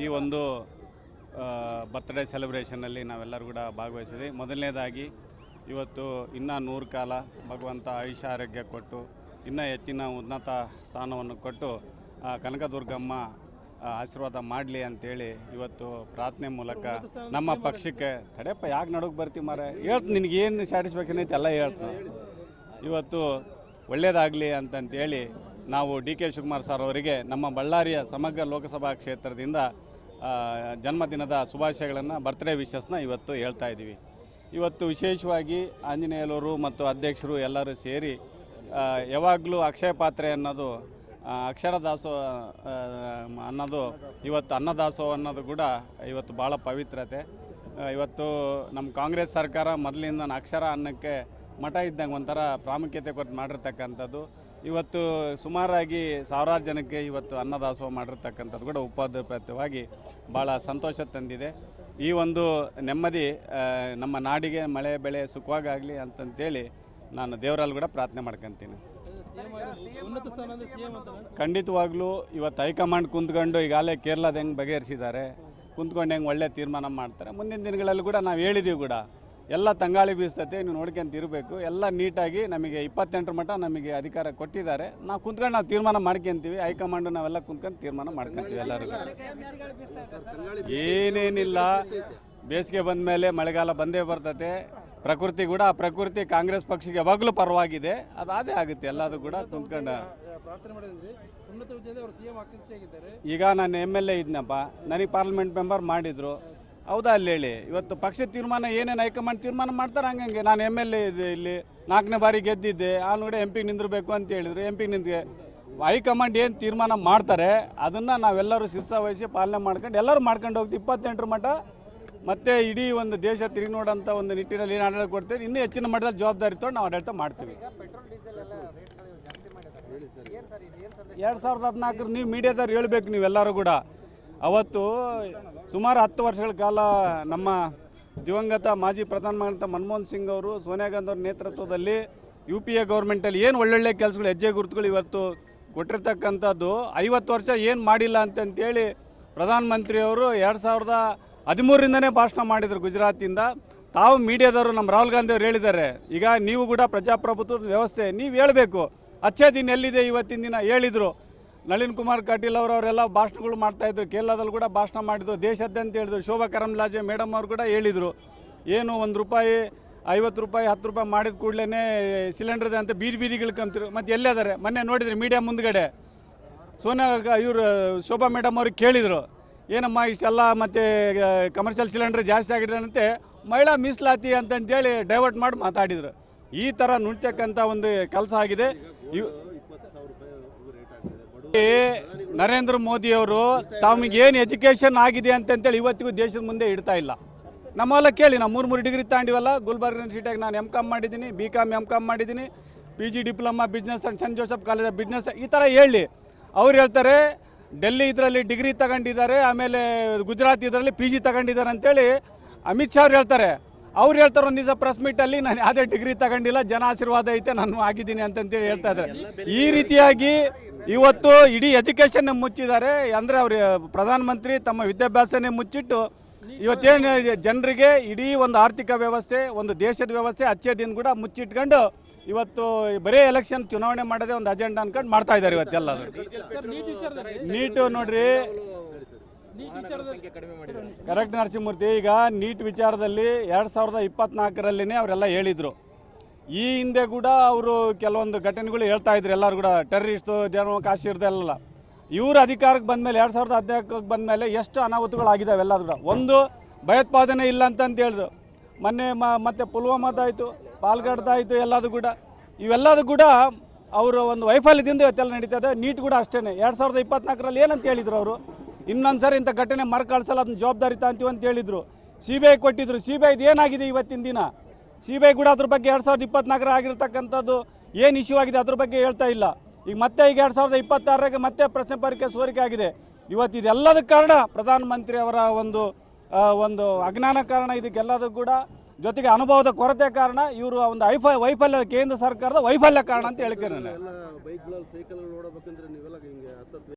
ಈ ಒಂದು ಬರ್ತ್ಡೇ ಸೆಲೆಬ್ರೇಷನ್ನಲ್ಲಿ ನಾವೆಲ್ಲರೂ ಕೂಡ ಭಾಗವಹಿಸಿದ್ವಿ. ಮೊದಲನೇದಾಗಿ ಇವತ್ತು ಇನ್ನೂ 100 ಕಾಲ ಭಗವಂತ ಆಯುಷ್ಯ ಆರೋಗ್ಯ ಕೊಟ್ಟು ಇನ್ನೂ ಹೆಚ್ಚಿನ ಉನ್ನತ ಸ್ಥಾನವನ್ನು ಕೊಟ್ಟು ಕನಕದುರ್ಗಮ್ಮ ಆಶೀರ್ವಾದ ಮಾಡಲಿ ಅಂತೇಳಿ ಇವತ್ತು ಪ್ರಾರ್ಥನೆ ಮೂಲಕ ನಮ್ಮ ಪಕ್ಷಕ್ಕೆ ತಡೆಯಪ್ಪ ಯಾಕೆ ನಡುಗೆ ಬರ್ತೀವಿ ಮಾರೆ ಹೇಳ್ತು ನಿನಗೇನು ಸ್ಯಾಟಿಸ್ಫ್ಯಾಕ್ಷನ್ ಐತೆ ಎಲ್ಲ ಹೇಳ್ತೀನಿ. ಇವತ್ತು ಒಳ್ಳೆಯದಾಗಲಿ ಅಂತಂತೇಳಿ ನಾವು ಡಿ ಕೆ ಶಿವಕುಮಾರ್ ಸರ್ ಅವರಿಗೆ ನಮ್ಮ ಬಳ್ಳಾರಿಯ ಸಮಗ್ರ ಲೋಕಸಭಾ ಕ್ಷೇತ್ರದಿಂದ ಜನ್ಮದಿನದ ಶುಭಾಶಯಗಳನ್ನು ಬರ್ತ್ಡೇ ವಿಶಸ್ನ ಇವತ್ತು ಹೇಳ್ತಾ ಇದ್ದೀವಿ. ಇವತ್ತು ವಿಶೇಷವಾಗಿ ಆಂಜನೇಯಲವರು ಮತ್ತು ಅಧ್ಯಕ್ಷರು ಎಲ್ಲರೂ ಸೇರಿ ಯಾವಾಗಲೂ ಅಕ್ಷಯ ಪಾತ್ರೆ ಅನ್ನೋದು ಅಕ್ಷರ ದಾಸೋಹ ಅನ್ನೋದು ಇವತ್ತು ಅನ್ನದಾಸೋಹ ಅನ್ನೋದು ಕೂಡ ಇವತ್ತು ಭಾಳ ಪವಿತ್ರತೆ. ಇವತ್ತು ನಮ್ಮ ಕಾಂಗ್ರೆಸ್ ಸರ್ಕಾರ ಮೊದಲಿಂದ ಅಕ್ಷರ ಅನ್ನಕ್ಕೆ ಮಠ ಇದ್ದಂಗೆ ಒಂಥರ ಪ್ರಾಮುಖ್ಯತೆ ಕೊಟ್ಟು ಮಾಡಿರ್ತಕ್ಕಂಥದ್ದು. ಇವತ್ತು ಸುಮಾರಾಗಿ ಸಾವಿರಾರು ಜನಕ್ಕೆ ಇವತ್ತು ಅನ್ನದಾಸೋಹ ಮಾಡಿರ್ತಕ್ಕಂಥದ್ದು ಕೂಡ ಉಪದ್ರವವಾಗಿ ಭಾಳ ಸಂತೋಷ ತಂದಿದೆ. ಈ ಒಂದು ನೆಮ್ಮದಿ ನಮ್ಮ ನಾಡಿಗೆ ಮಳೆ ಬೆಳೆ ಸುಖವಾಗಲಿ ಅಂತಂತೇಳಿ ನಾನು ದೇವರಲ್ಲಿ ಕೂಡ ಪ್ರಾರ್ಥನೆ ಮಾಡ್ಕೊತೀನಿ. ಖಂಡಿತವಾಗ್ಲೂ ಇವತ್ತು ಹೈಕಮಾಂಡ್ ಕುಂತ್ಕೊಂಡು ಈಗಾಗಲೇ ಕೇರಳದ ಹೆಂಗೆ ಬಗೆಹರಿಸಿದ್ದಾರೆ, ಕುಂತ್ಕೊಂಡು ಹೆಂಗೆ ಒಳ್ಳೆ ತೀರ್ಮಾನ ಮಾಡ್ತಾರೆ. ಮುಂದಿನ ದಿನಗಳಲ್ಲಿ ಕೂಡ ನಾವು ಹೇಳಿದ್ದೀವಿ ಕೂಡ ಎಲ್ಲ ತಂಗಾಳಿ ಬೀಸ್ತತೆ, ನೀವು ನೋಡ್ಕೊಂತ ಇರಬೇಕು. ಎಲ್ಲ ನೀಟಾಗಿ ನಮಗೆ 28 ಮಟ್ಟ ನಮಗೆ ಅಧಿಕಾರ ಕೊಟ್ಟಿದ್ದಾರೆ. ನಾವು ಕುಂತ್ಕೊಂಡು ನಾವು ತೀರ್ಮಾನ ಮಾಡ್ಕೊತೀವಿ. ಹೈಕಮಾಂಡು ನಾವೆಲ್ಲ ಕುಂತ್ಕೊಂಡು ತೀರ್ಮಾನ ಮಾಡ್ಕೊತೀವಿ. ಎಲ್ಲರಿಗೂ ಏನೇನಿಲ್ಲ, ಬೇಸಿಗೆ ಬಂದ ಮೇಲೆ ಮಳೆಗಾಲ ಬಂದೇ ಬರ್ತತೆ. ಪ್ರಕೃತಿ ಕೂಡ ಆ ಪ್ರಕೃತಿ ಕಾಂಗ್ರೆಸ್ ಪಕ್ಷಕ್ಕೆ ಯಾವಾಗಲೂ ಪರವಾಗಿದೆ. ಅದೇ ಆಗುತ್ತೆ ಎಲ್ಲದು ಕೂಡ ಕುಂತ್ಕೊಂಡು. ಈಗ ನಾನು MLA ಇದ್ನಪ್ಪ, ನನಗೆ ಪಾರ್ಲಿಮೆಂಟ್ ಮೆಂಬರ್ ಮಾಡಿದರು. ಹೌದಾ ಅಲ್ಲಿ ಹೇಳಿ, ಇವತ್ತು ಪಕ್ಷ ತೀರ್ಮಾನ ಏನೇನು ಹೈಕಮಾಂಡ್ ತೀರ್ಮಾನ ಮಾಡ್ತಾರೆ ಹಂಗೆ. ನಾನು MLA ಇದೆ, ಇಲ್ಲಿ 4ನೇ ಬಾರಿ ಗೆದ್ದಿದ್ದೆ. ಕೂಡ MP ನಿಂದಿರಬೇಕು ಅಂತ ಹೇಳಿದರು. MP ನಿಂತಿಗೆ ಹೈಕಮಾಂಡ್ ಏನು ತೀರ್ಮಾನ ಮಾಡ್ತಾರೆ ಅದನ್ನು ನಾವೆಲ್ಲರೂ ಶಿರ್ಸ ವಹಿಸಿ ಪಾಲನೆ ಮಾಡ್ಕೊಂಡು ಎಲ್ಲರೂ ಮಾಡ್ಕೊಂಡು ಹೋಗ್ತೀವಿ. 28 ಮಟ್ಟ ಮತ್ತು ಇಡೀ ಒಂದು ದೇಶ ತಿರುಗಿ ನೋಡೋಂಥ ಒಂದು ನಿಟ್ಟಿನಲ್ಲಿ ಏನು ಆಡಳಿತ ಕೊಡ್ತೇವೆ. ಇನ್ನೂ ಹೆಚ್ಚಿನ ಮಟ್ಟದಲ್ಲಿ ಜವಾಬ್ದಾರಿ ತೊಗೊಂಡು ನಾವು ಆಡಳಿತ ಮಾಡ್ತೀವಿ. 2014 ನೀವು ಮೀಡಿಯಾದವ್ರು ಹೇಳಬೇಕು. ನೀವೆಲ್ಲರೂ ಕೂಡ ಅವತ್ತು ಸುಮಾರು 10 ವರ್ಷಗಳ ಕಾಲ ನಮ್ಮ ದಿವಂಗತ ಮಾಜಿ ಪ್ರಧಾನಮಂತ್ರಿ ಮನಮೋಹನ್ ಸಿಂಗ್ ಅವರು, ಸೋನಿಯಾ ಗಾಂಧಿ ಅವ್ರ ನೇತೃತ್ವದಲ್ಲಿ UPA ಗೌರ್ಮೆಂಟಲ್ಲಿ ಏನು ಒಳ್ಳೊಳ್ಳೆ ಕೆಲಸಗಳು, ಹೆಜ್ಜೆ ಗುರುತುಗಳು ಇವತ್ತು ಕೊಟ್ಟಿರ್ತಕ್ಕಂಥದ್ದು. 50 ವರ್ಷ ಏನು ಮಾಡಿಲ್ಲ ಅಂತಂತೇಳಿ ಪ್ರಧಾನಮಂತ್ರಿಯವರು 2013ರಿಂದನೇ ಭಾಷಣ ಮಾಡಿದರು ಗುಜರಾತಿಂದ. ತಾವು ಮೀಡಿಯಾದವರು ನಮ್ಮ ರಾಹುಲ್ ಗಾಂಧಿ ಅವರು ಹೇಳಿದ್ದಾರೆ, ಈಗ ನೀವು ಕೂಡ ಪ್ರಜಾಪ್ರಭುತ್ವದ ವ್ಯವಸ್ಥೆ ನೀವು ಹೇಳಬೇಕು. ಅಚ್ಚೇ ದಿನ ಎಲ್ಲಿದೆ ಇವತ್ತಿನ ದಿನ ಹೇಳಿದರು. ನಳಿನ್ ಕುಮಾರ್ ಕಟೀಲ್ ಅವರೆಲ್ಲ ಭಾಷಣಗಳು ಮಾಡ್ತಾಯಿದ್ರು. ಕೇರಳದಲ್ಲಿ ಕೂಡ ಭಾಷಣ ಮಾಡಿದ್ರು, ದೇಶಾದ್ಯಂತ ಹೇಳಿದ್ರು. ಶೋಭಾ ಕರಂದ್ಲಾಜೆ ಮೇಡಮ್ ಅವರು ಕೂಡ ಹೇಳಿದರು, ಏನು 1 ರೂಪಾಯಿ 50 ರೂಪಾಯಿ 10 ರೂಪಾಯಿ ಮಾಡಿದ ಕೂಡಲೇ ಸಿಲಿಂಡರ್ದೆ ಅಂತ ಬೀದಿಗಳು ಕಂತಿರು. ಮತ್ತು ಎಲ್ಲಿದ್ದಾರೆ ಮೊನ್ನೆ ನೋಡಿದ್ರಿ ಮೀಡಿಯಾ ಮುಂದ್ಗಡೆ ಸೋನಿಯಾ ಇವರು ಶೋಭಾ ಮೇಡಮ್ ಅವ್ರಿಗೆ ಕೇಳಿದರು, ಏನಮ್ಮ ಇಷ್ಟೆಲ್ಲ ಮತ್ತು ಕಮರ್ಷಿಯಲ್ ಸಿಲಿಂಡರ್ ಜಾಸ್ತಿ ಆಗಿದ್ರಂತೆ, ಮಹಿಳಾ ಮೀಸಲಾತಿ ಅಂತಂತೇಳಿ ಡೈವರ್ಟ್ ಮಾಡಿ ಮಾತಾಡಿದರು. ಈ ಥರ ನುಡ್ಚಕ್ಕಂಥ ಒಂದು ಕೆಲಸ ಆಗಿದೆ. ನರೇಂದ್ರ ಮೋದಿಯವರು ತಮಗೇನು ಎಜುಕೇಷನ್ ಆಗಿದೆ ಅಂತಂತೇಳಿ ಇವತ್ತಿಗೂ ದೇಶದ ಮುಂದೆ ಇಡ್ತಾ ಇಲ್ಲ. ನಮ್ಮೆಲ್ಲ ಕೇಳಿ, ನಾವು 3 ಡಿಗ್ರಿ ತಗೊಂಡಿವಲ್ಲ. ಗುಲ್ಬರ್ಗ ಯೂನಿವರ್ಸಿಟಿಯಾಗಿ ನಾನು MCOM ಮಾಡಿದ್ದೀನಿ, BCOM MCOM ಮಾಡಿದ್ದೀನಿ, PG diploma business and saint Joseph college of business. ಈ ಥರ ಹೇಳಿ ಅವ್ರು ಹೇಳ್ತಾರೆ ಡೆಲ್ಲಿ ಇದರಲ್ಲಿ ಡಿಗ್ರಿ ತಗೊಂಡಿದ್ದಾರೆ, ಆಮೇಲೆ ಗುಜರಾತ್ ಇದರಲ್ಲಿ PG ತಗೊಂಡಿದ್ದಾರೆ ಅಂತೇಳಿ ಅಮಿತ್ ಶಾ ಅವ್ರು ಹೇಳ್ತಾರೆ. ಅವ್ರು ಹೇಳ್ತಾರೆ ಒಂದು ದಿವಸ ಪ್ರೆಸ್ ಮೀಟಲ್ಲಿ, ನಾನು ಯಾವುದೇ ಡಿಗ್ರಿ ತಗೊಂಡಿಲ್ಲ, ಜನ ಆಶೀರ್ವಾದ ಐತೆ, ನಾನು ಆಗಿದ್ದೀನಿ ಅಂತಂತೇಳಿ ಹೇಳ್ತಾ ಇದ್ದಾರೆ. ಈ ರೀತಿಯಾಗಿ ಇವತ್ತು ಇಡೀ ಎಜುಕೇಷನ್ನೇ ಮುಚ್ಚಿದ್ದಾರೆ. ಅಂದರೆ ಅವರು ಪ್ರಧಾನಮಂತ್ರಿ ತಮ್ಮ ವಿದ್ಯಾಭ್ಯಾಸನೇ ಮುಚ್ಚಿಟ್ಟು ಇವತ್ತೇನು ಜನರಿಗೆ ಇಡೀ ಒಂದು ಆರ್ಥಿಕ ವ್ಯವಸ್ಥೆ, ಒಂದು ದೇಶದ ವ್ಯವಸ್ಥೆ ಅಚ್ಚೇ ದಿನ ಕೂಡ ಮುಚ್ಚಿಟ್ಕೊಂಡು ಇವತ್ತು ಬರೀ ಎಲೆಕ್ಷನ್ ಚುನಾವಣೆ ಮಾಡೋದೇ ಒಂದು ಅಜೆಂಡಾ ಅನ್ಕೊಂಡು ಮಾಡ್ತಾ ಇದ್ದಾರೆ ಇವತ್ತೆಲ್ಲ. ನೀಟು ನೋಡ್ರಿ, ಕರೆಕ್ಟ್ ನರಸಿಂಹಮೂರ್ತಿ. ಈಗ ನೀಟ್ ವಿಚಾರದಲ್ಲಿ 2024ರಲ್ಲಿನೇ ಅವರೆಲ್ಲ ಹೇಳಿದರು. ಈ ಹಿಂದೆ ಕೂಡ ಅವರು ಕೆಲವೊಂದು ಘಟನೆಗಳು ಹೇಳ್ತಾ ಇದ್ರು. ಎಲ್ಲರೂ ಕೂಡ ಟೆರರಿಸ್ಟು, ಜಮ್ಮು ಕಾಶ್ಮೀರದಲ್ಲ. ಇವರು ಅಧಿಕಾರಕ್ಕೆ ಬಂದಮೇಲೆ 2014ಕ್ಕೆ ಬಂದಮೇಲೆ ಎಷ್ಟು ಅನಾಹುತಗಳಾಗಿದ್ದಾವೆ ಎಲ್ಲರೂ ಕೂಡ. ಒಂದು ಭಯೋತ್ಪಾದನೆ ಇಲ್ಲ ಅಂತಂತ ಹೇಳಿದ್ರು. ಮೊನ್ನೆ ಮತ್ತೆ ಪುಲ್ವಾಮಾದಾಯಿತು, ಪಾಲ್ಗಡ್ದಾಯಿತು, ಎಲ್ಲದು ಕೂಡ ಇವೆಲ್ಲದು ಕೂಡ ಅವರು ಒಂದು ವೈಫಲ್ಯದಿಂದ ಇವತ್ತೆಲ್ಲ ನಡೀತದೆ. ನೀಟ್ ಕೂಡ ಅಷ್ಟೇ 2024ರಲ್ಲಿ ಏನಂತ ಹೇಳಿದರು ಅವರು, ಇನ್ನೊಂದು ಸಾರಿ ಇಂಥ ಘಟನೆ ಮರುಕಳಿಸಲ್ಲ, ಅದನ್ನ ಜವಾಬ್ದಾರಿ ತಾಂತೀವಿ ಅಂತ ಹೇಳಿದರು. CBI ಕೊಟ್ಟಿದ್ರು. CBI ಏನಾಗಿದೆ ಇವತ್ತಿನ ದಿನ? CBI ಕೂಡ ಅದ್ರ ಬಗ್ಗೆ 2024 ಆಗಿರ್ತಕ್ಕಂಥದ್ದು ಏನು ಇಶ್ಯೂ ಆಗಿದೆ ಅದ್ರ ಬಗ್ಗೆ ಹೇಳ್ತಾ ಇಲ್ಲ. ಈಗ 2026ಗೆ ಮತ್ತೆ ಪ್ರಶ್ನೆ ಪತ್ರಿಕೆ ಸೋರಿಕೆ ಆಗಿದೆ. ಇವತ್ತು ಇದೆಲ್ಲದಕ್ಕೆ ಕಾರಣ ಪ್ರಧಾನಮಂತ್ರಿ ಅವರ ಒಂದು ಅಜ್ಞಾನ ಕಾರಣ. ಇದಕ್ಕೆಲ್ಲದಕ್ಕೂ ಕೂಡ ಜೊತೆಗೆ ಅನುಭವದ ಕೊರತೆ ಕಾರಣ. ಇವರು ಒಂದು ವೈಫಲ್ಯ, ಕೇಂದ್ರ ಸರ್ಕಾರದ ವೈಫಲ್ಯ ಕಾರಣ ಅಂತ ಹೇಳ್ತೇನೆ ನಾನು.